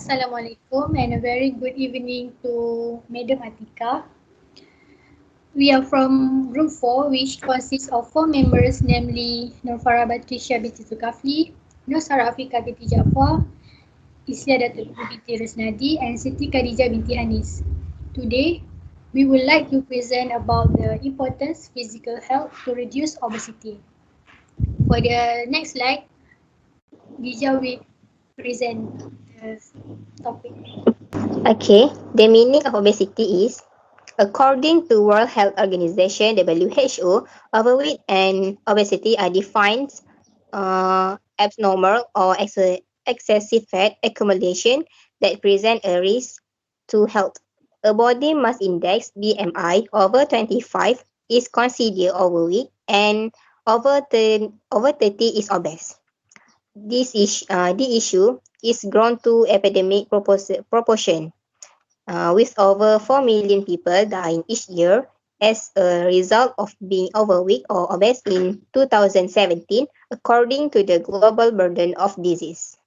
Assalamualaikum and a very good evening to Madam Atika. We are from Group 4, which consists of 4 members, namely Nurfara Batrisha binti Zulkafli, Nur Sarafika binti Jaafar, Islia Datuk binti Rusnadi, and Siti Khadijah binti Anis. Today, we would like to present about the importance of physical health to reduce obesity. For the next slide, Dija will present the topic. Okay, the meaning of obesity is, according to World Health Organization (WHO), overweight and obesity are defined abnormal or excessive fat accumulation that present a risk to health. A body mass index (BMI) over 25 is considered overweight, and over 30 is obese. The issue is grown to epidemic proportion, with over 4 million people dying each year as a result of being overweight or obese in 2017, according to the Global Burden of Disease.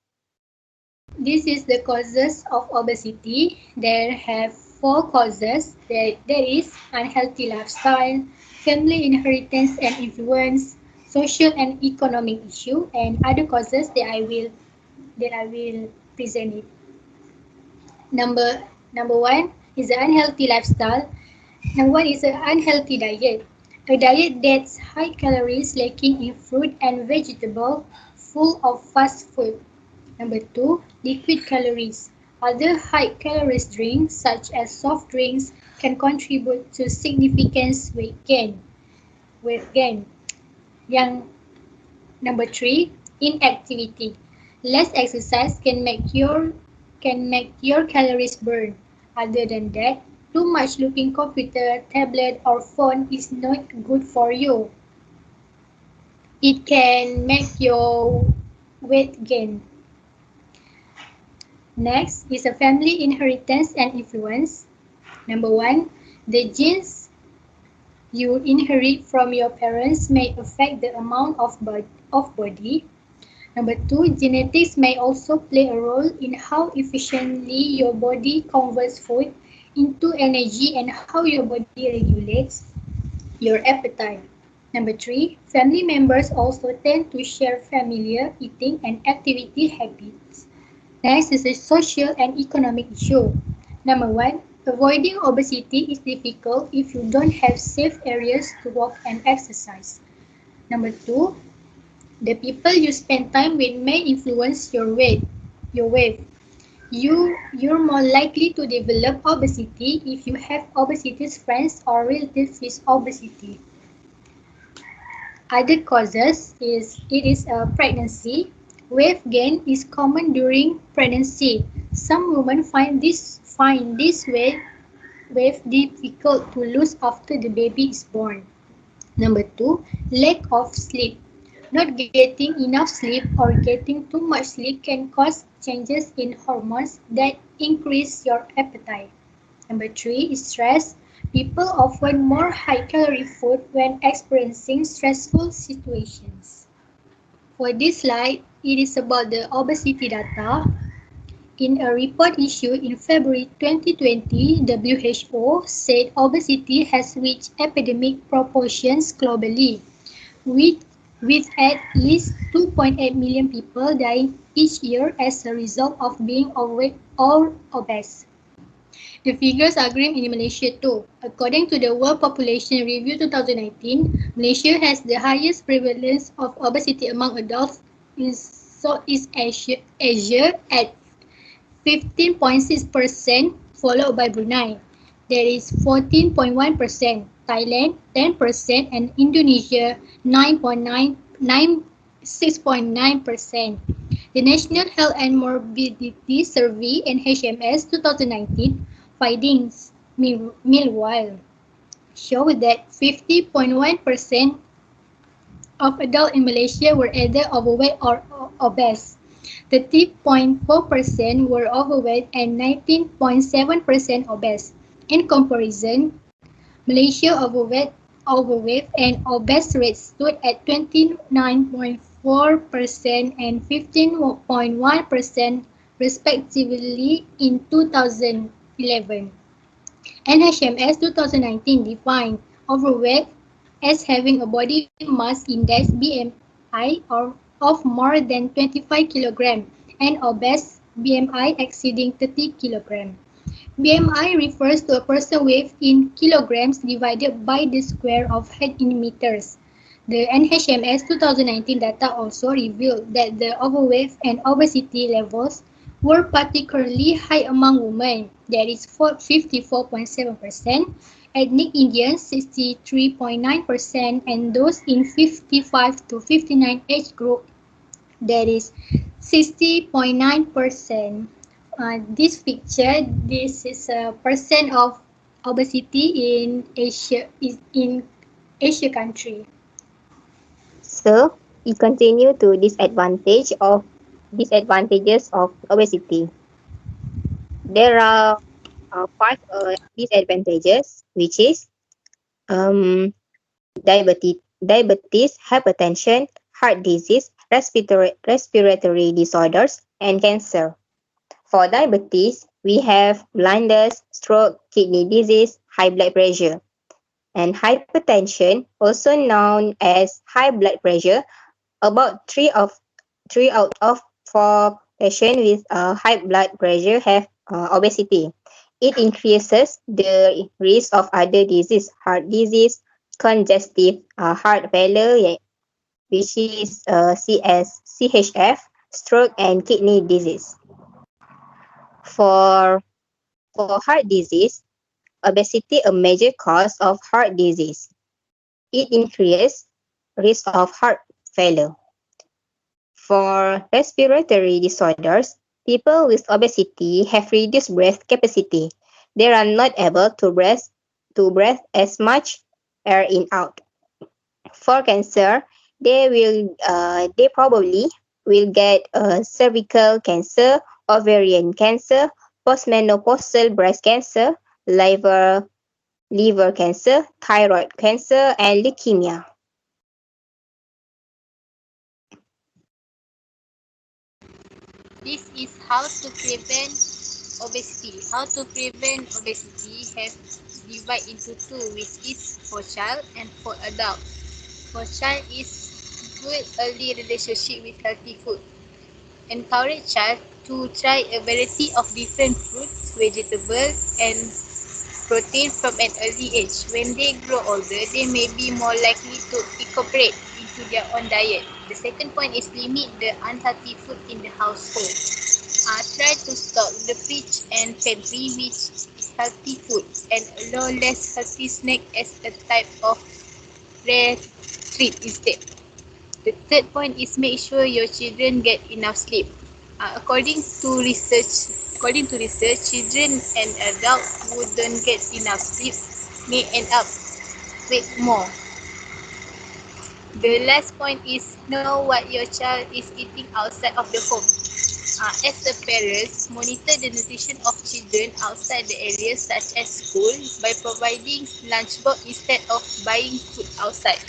This is the causes of obesity. There have 4 causes. There is unhealthy lifestyle, family inheritance and influence, social and economic issue, and other causes that I will present it. Number one is the unhealthy lifestyle. Number one is an unhealthy diet. A diet that's high calories, lacking in fruit and vegetable, full of fast food. Number two, liquid calories. Other high calories drinks such as soft drinks can contribute to significant weight gain. Yang number three, inactivity. Less exercise can make your calories burn. Other than that, too much looking computer, tablet or phone is not good for you. It can make your weight gain. Next is a family inheritance and influence. Number one, the genes you inherit from your parents may affect the amount of body. Number two, genetics may also play a role in how efficiently your body converts food into energy and how your body regulates your appetite. Number three, family members also tend to share familiar eating and activity habits. Next is a social and economic issue. Number one, avoiding obesity is difficult if you don't have safe areas to walk and exercise. Number two, the people you spend time with may influence your weight. You're more likely to develop obesity if you have obesity friends or relatives with obesity. Other causes is it is a pregnancy. Weight gain is common during pregnancy. Some women find this weight difficult to lose after the baby is born. Number two, lack of sleep. Not getting enough sleep or getting too much sleep can cause changes in hormones that increase your appetite. Number three is stress. People often more high-calorie food when experiencing stressful situations. For this slide, it is about the obesity data. In a report issued in February 2020, WHO said obesity has reached epidemic proportions globally, with, with at least 2.8 million people dying each year as a result of being overweight or obese. The figures are grim in Malaysia too. According to the World Population Review 2019, Malaysia has the highest prevalence of obesity among adults in Southeast Asia at 15.6%, followed by Brunei. There is 14.1%, Thailand 10%, and Indonesia 6.9%. The National Health and Morbidity Survey (NHMS) 2019 findings, meanwhile, show that 50.1% of adults in Malaysia were either overweight or obese. 30.4% were overweight and 19.7% obese. In comparison, Malaysia overweight and obese rates stood at 29.4% and 15.1% respectively in 2011. NHMS 2019 defined overweight as having a body mass index BMI of more than 25 kg and obese BMI exceeding 30 kg. BMI refers to a person weight in kilograms divided by the square of head in meters. The NHMS 2019 data also revealed that the overweight and obesity levels were particularly high among women, that is 54.7%, ethnic Indians 63.9%, and those in 55 to 59 age group, that is 60.9%. This is a percent of obesity in Asia country. So we continue to disadvantages of obesity. There are five disadvantages, which is um, diabetes, hypertension, heart disease, respiratory disorders, and cancer. For diabetes, we have blindness, stroke, kidney disease, high blood pressure. And hypertension, also known as high blood pressure, about 3 out of 4 patients with high blood pressure have obesity. It increases the risk of other disease, heart disease, congestive heart failure, which is CHF, stroke, and kidney disease. For heart disease, obesity a major cause of heart disease. It increases risk of heart failure. For respiratory disorders, people with obesity have reduced breath capacity. They are not able to breathe as much air in out. For cancer, they probably will get cervical cancer, ovarian cancer, postmenopausal breast cancer, liver cancer, thyroid cancer, and leukemia. This is how to prevent obesity. How to prevent obesity have divided into two, which is for child and for adult. For child is good early relationship with healthy food. Encourage child to try a variety of different fruits, vegetables, and protein from an early age. When they grow older, they may be more likely to incorporate into their own diet. The second point is limit the unhealthy food in the household. Try to stock the fridge and pantry with healthy food and allow less healthy snack as a type of rare treat instead. The third point is make sure your children get enough sleep. According to research, children and adults who don't get enough sleep may end up with more. The last point is know what your child is eating outside of the home. As a parent, monitor the nutrition of children outside the areas such as school by providing lunchbox instead of buying food outside.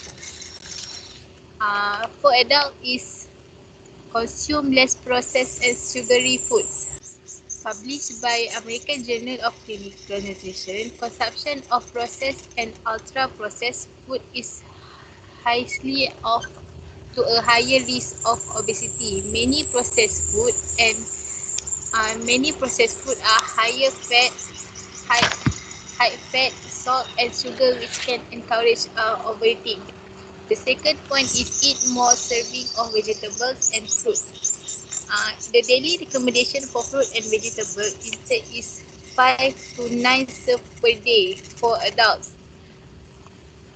For adults is consume less processed and sugary foods. Published by American Journal of Clinical Nutrition, consumption of processed and ultra-processed food is highly of to a higher risk of obesity. Many processed food are high, high fat, salt, and sugar, which can encourage overeating. The second point is eat more serving of vegetables and fruit. The daily recommendation for fruit and vegetable intake is 5 to 9 serve per day for adults.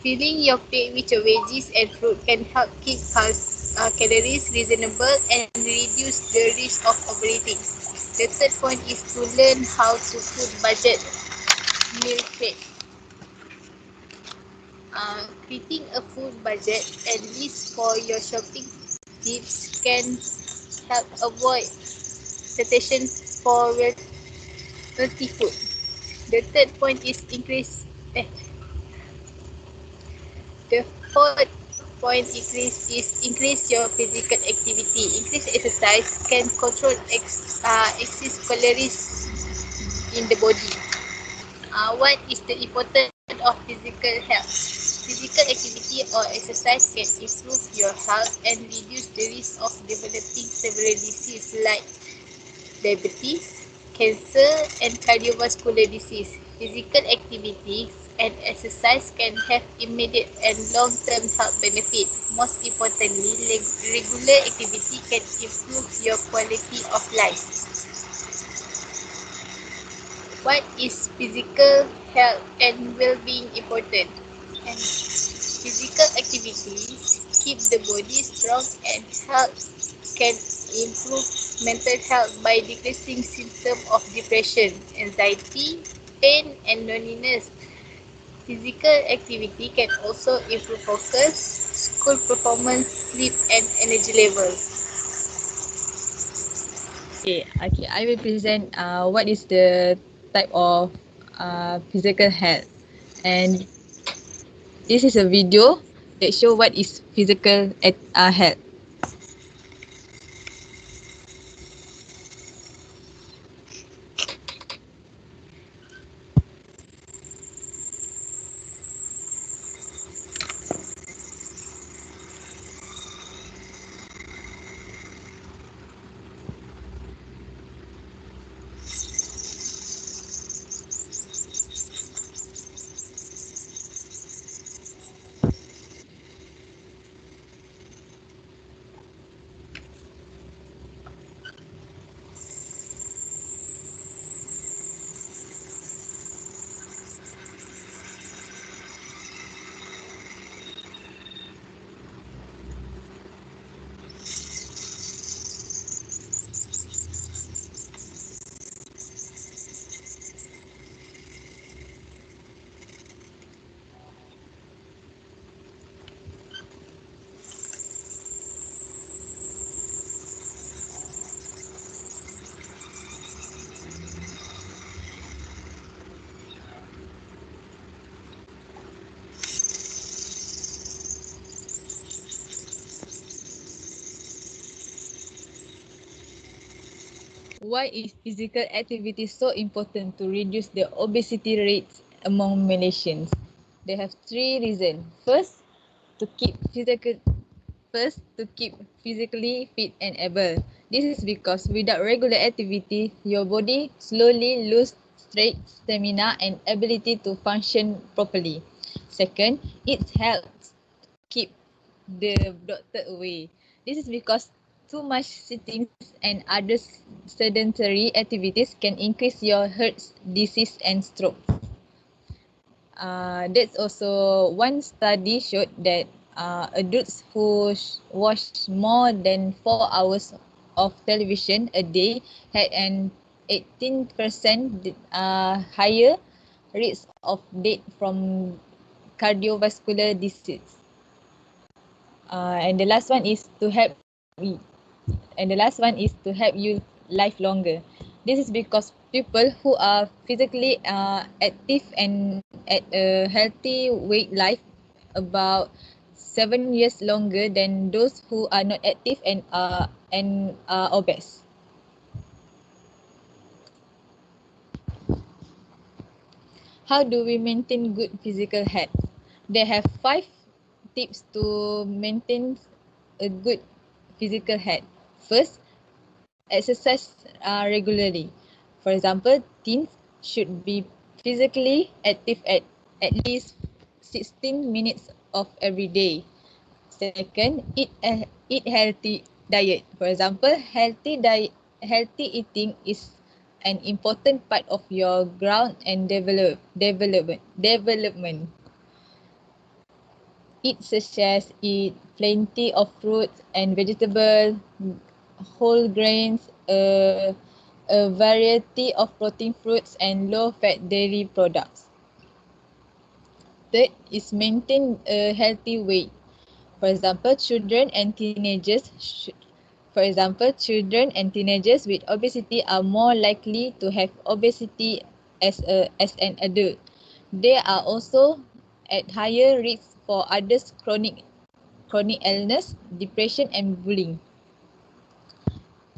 Filling your plate with your veggies and fruit can help keep calories reasonable and reduce the risk of overeating. The third point is to learn how to food budget meal prep. Creating a food budget and list for your shopping tips can help avoid temptation for healthy food. The third point is increase. The fourth point increase your physical activity. Increase exercise can control excess calories in the body. What is the importance of physical health? Physical activity or exercise can improve your health and reduce the risk of developing several diseases like diabetes, cancer, and cardiovascular disease. Physical activities and exercise can have immediate and long-term health benefits. Most importantly, regular activity can improve your quality of life. What is physical health and well-being important? And physical activities keep the body strong and can improve mental health by decreasing symptoms of depression, anxiety, pain, and loneliness. Physical activity can also improve focus, school performance, sleep, and energy levels. Okay, I will present what is the type of physical health, and this is a video that show what is health. Why is physical activity so important to reduce the obesity rates among Malaysians? They have three reasons. To keep physical First, to keep physically fit and able. This is because without regular activity, your body slowly lose strength, stamina, and ability to function properly. Second, it helps keep the doctor away. This is because too much sittings and other sedentary activities can increase your heart disease and stroke. That's also one study showed that adults who watch more than 4 hours of television a day had an 18% higher risk of death from cardiovascular disease. And the last one is to help you live longer. This is because people who are physically active and at a healthy weight life about 7 years longer than those who are not active and are obese. How do we maintain good physical health? They have 5 tips to maintain a good physical health. First, exercise regularly. For example, teens should be physically active at least 16 minutes of every day. Second, eat healthy diet. For example, healthy eating is an important part of your growth and development. Eat plenty of fruits and vegetables, whole grains, a variety of protein fruits and low-fat dairy products. Third is maintain a healthy weight. For example, children and teenagers with obesity are more likely to have obesity as an adult. They are also at higher risk for other chronic illness, depression, and bullying.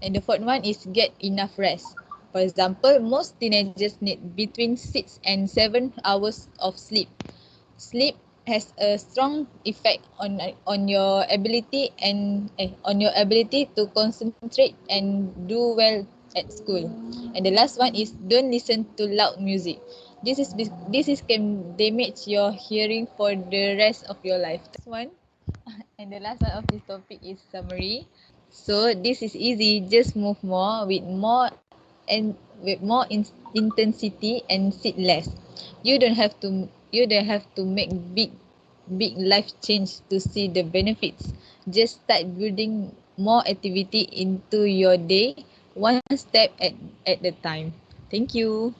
And the fourth one is get enough rest. For example, most teenagers need between 6 and 7 hours of sleep. Sleep has a strong effect on your ability on your ability to concentrate and do well at school. And the last one is don't listen to loud music. This is can damage your hearing for the rest of your life. One and the last one of this topic is summary. So this is easy. Just move more intensity and sit less. You don't have to make big life change to see the benefits. Just start building more activity into your day, one step at the time. Thank you.